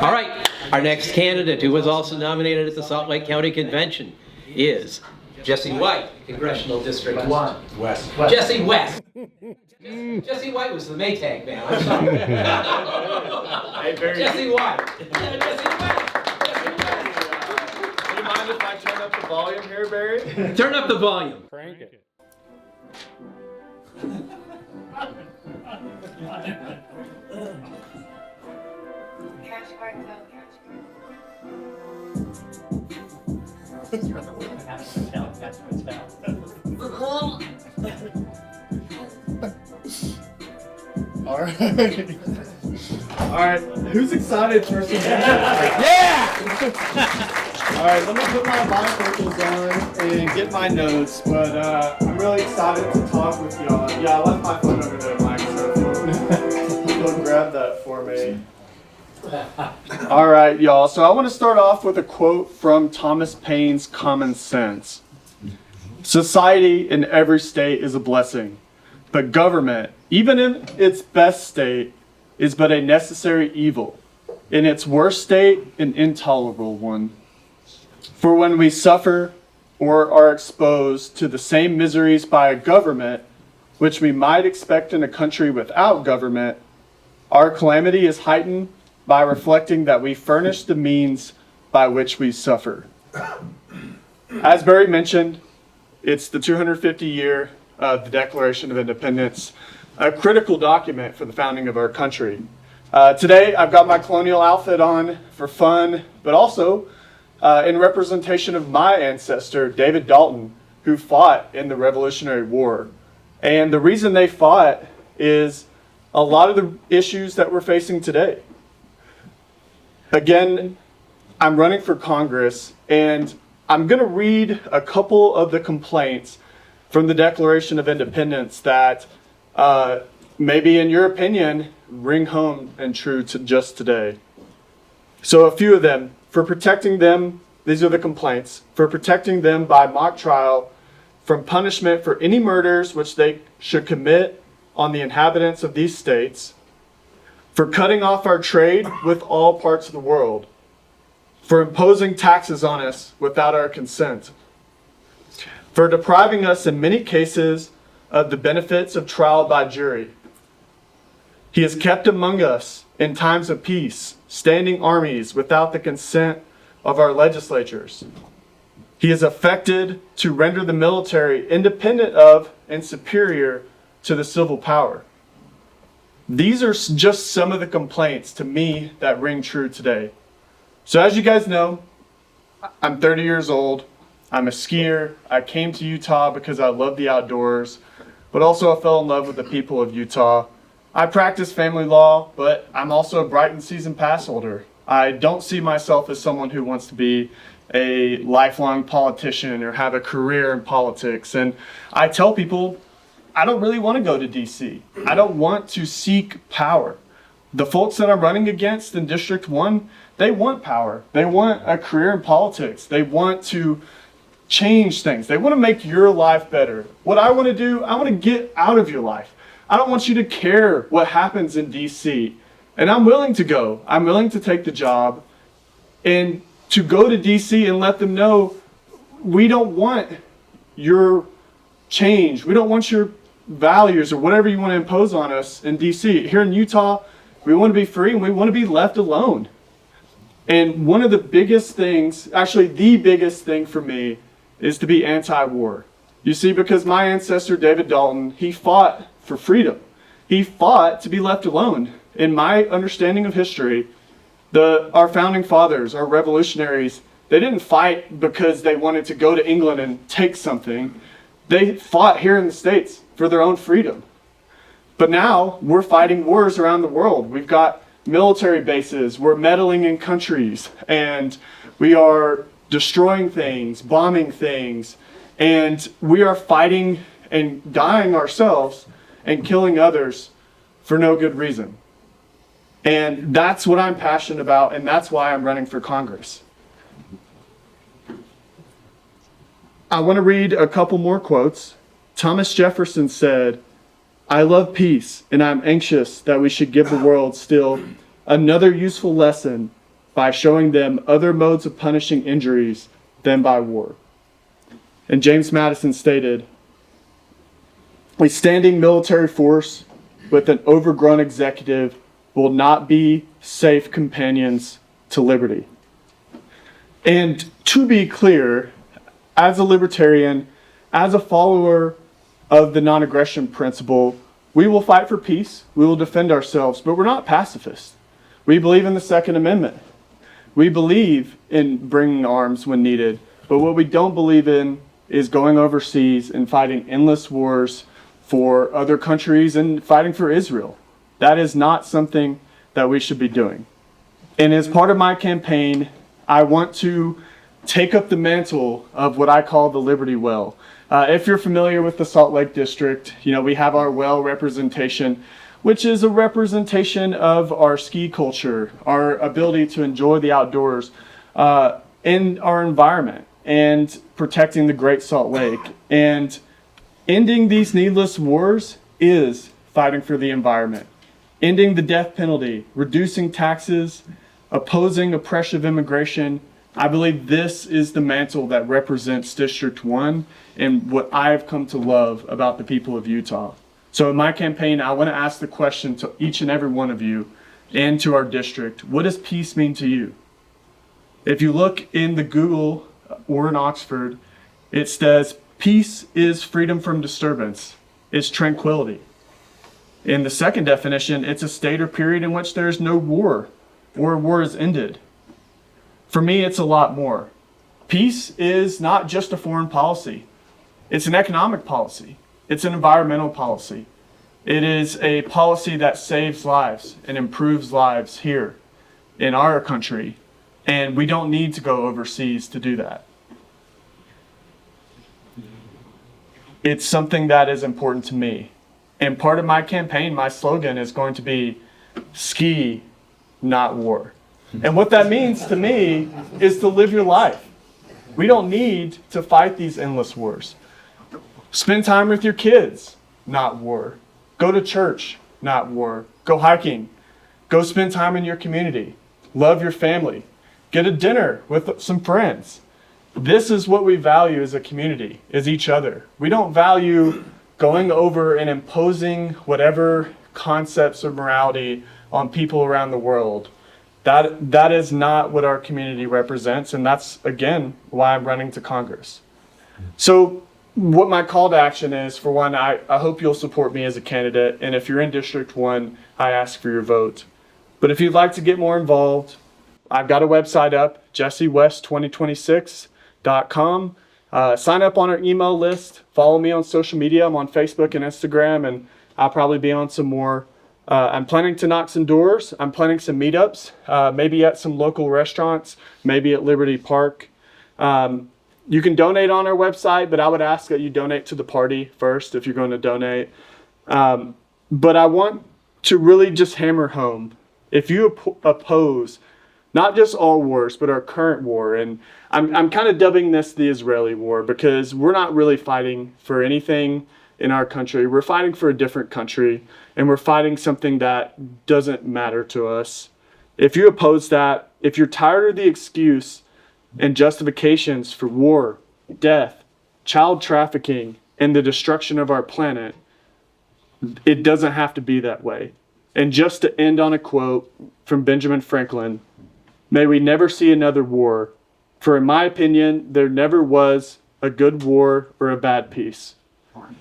All right, our next candidate, who was also nominated at the Salt Lake County Convention, is Jesse White, Congressional District 1. West. Jesse West. Jesse White was the Maytag man. I'm sorry. Jesse White. Jesse White. Do you mind if I turn up the volume here, Barry? Turn up the volume. Crank it. All right. All right. Who's excited for some? Yeah! All right. Let me put my bifocals on and get my notes. But I'm really excited to talk with y'all. Yeah, I left my phone over there, Mike. So go grab that for me. All right, y'all. So I want to start off with a quote from Thomas Paine's Common Sense. Society in every state is a blessing, but government, even in its best state, is but a necessary evil. In its worst state, an intolerable one. For when we suffer or are exposed to the same miseries by a government, which we might expect in a country without government, our calamity is heightened by reflecting that we furnish the means by which we suffer. As Barry mentioned, it's the 250 year of the Declaration of Independence, a critical document for the founding of our country. Today, I've got my colonial outfit on for fun, but also in representation of my ancestor, David Dalton, who fought in the Revolutionary War. And the reason they fought is a lot of the issues that we're facing today. Again, I'm running for Congress, and I'm going to read a couple of the complaints from the Declaration of Independence that maybe, in your opinion, ring home and true to just today. So a few of them. For protecting them, these are the complaints. For protecting them by mock trial from punishment for any murders which they should commit on the inhabitants of these states. For cutting off our trade with all parts of the world, for imposing taxes on us without our consent, for depriving us in many cases of the benefits of trial by jury. He has kept among us in times of peace standing armies without the consent of our legislatures. He is affected to render the military independent of and superior to the civil power. These are just some of the complaints to me that ring true today. So as you guys know, I'm 30 years old. I'm a skier. I came to Utah because I love the outdoors, but also I fell in love with the people of Utah. I practice family law, but I'm also a Brighton season pass holder. I don't see myself as someone who wants to be a lifelong politician or have a career in politics. And I tell people, I don't really want to go to DC. I don't want to seek power. The folks that I'm running against in District 1, they want power. They want a career in politics. They want to change things. They want to make your life better. What I want to do, I want to get out of your life. I don't want you to care what happens in DC. And I'm willing to go. I'm willing to take the job and to go to DC and let them know we don't want your change. We don't want your values or whatever you want to impose on us in DC. Here in Utah, we want to be free and we want to be left alone. And one of the biggest things, actually the biggest thing for me, is to be anti-war. You see, because my ancestor, David Dalton, he fought for freedom. He fought to be left alone. In my understanding of history, our founding fathers, our revolutionaries, they didn't fight because they wanted to go to England and take something. They fought here in the States for their own freedom. But now we're fighting wars around the world. We've got military bases, we're meddling in countries, and we are destroying things, bombing things, and we are fighting and dying ourselves and killing others for no good reason. And that's what I'm passionate about, and that's why I'm running for Congress. I want to read a couple more quotes. Thomas Jefferson said, "I love peace, and I'm anxious that we should give the world still another useful lesson by showing them other modes of punishing injuries than by war. And James Madison stated, "A standing military force with an overgrown executive will not be safe companions to liberty." And to be clear, as a libertarian, as a follower of the non-aggression principle, we will fight for peace, we will defend ourselves, but we're not pacifists. We believe in the Second Amendment. We believe in bringing arms when needed, but what we don't believe in is going overseas and fighting endless wars for other countries and fighting for Israel. That is not something that we should be doing. And as part of my campaign, I want to take up the mantle of what I call the Liberty Well. If you're familiar with the Salt Lake District, we have our well representation, which is a representation of our ski culture, our ability to enjoy the outdoors, in our environment, and protecting the Great Salt Lake. And ending these needless wars is fighting for the environment, ending the death penalty, reducing taxes, opposing oppressive immigration. I believe this is the mantle that represents District 1 and what I've come to love about the people of Utah. So in my campaign, I want to ask the question to each and every one of you and to our district: what does peace mean to you? If you look in the Google or in Oxford, it says peace is freedom from disturbance. It's tranquility. In the second definition, it's a state or period in which there is no war or war is ended. For me, it's a lot more. Peace is not just a foreign policy. It's an economic policy. It's an environmental policy. It is a policy that saves lives and improves lives here in our country. And we don't need to go overseas to do that. It's something that is important to me. And part of my campaign, my slogan is going to be ski, not war. And what that means to me is to live your life. We don't need to fight these endless wars. Spend time with your kids, not war. Go to church, not war. Go hiking. Go spend time in your community. Love your family. Get a dinner with some friends. This is what we value as a community, is each other. We don't value going over and imposing whatever concepts of morality on people around the world. That is not what our community represents, and that's, again, why I'm running to Congress. So what my call to action is, for one, I hope you'll support me as a candidate, and if you're in District 1, I ask for your vote. But if you'd like to get more involved, I've got a website up, jessewest2026.com. Sign up on our email list. Follow me on social media. I'm on Facebook and Instagram, and I'll probably be on some more. I'm planning to knock some doors. I'm planning some meetups, maybe at some local restaurants, maybe at Liberty Park. You can donate on our website, but I would ask that you donate to the party first if you're going to donate. But I want to really just hammer home, if you oppose not just all wars, but our current war, and I'm kind of dubbing this the Israeli war, because we're not really fighting for anything in our country. We're fighting for a different country, and we're fighting something that doesn't matter to us. If you oppose that, if you're tired of the excuse and justifications for war, death, child trafficking, and the destruction of our planet, it doesn't have to be that way. And just to end on a quote from Benjamin Franklin, "May we never see another war, for in my opinion, there never was a good war or a bad peace."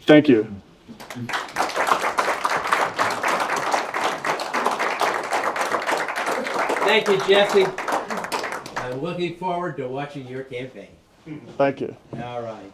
Thank you. Thank you, Jesse. I'm looking forward to watching your campaign. Thank you. All right.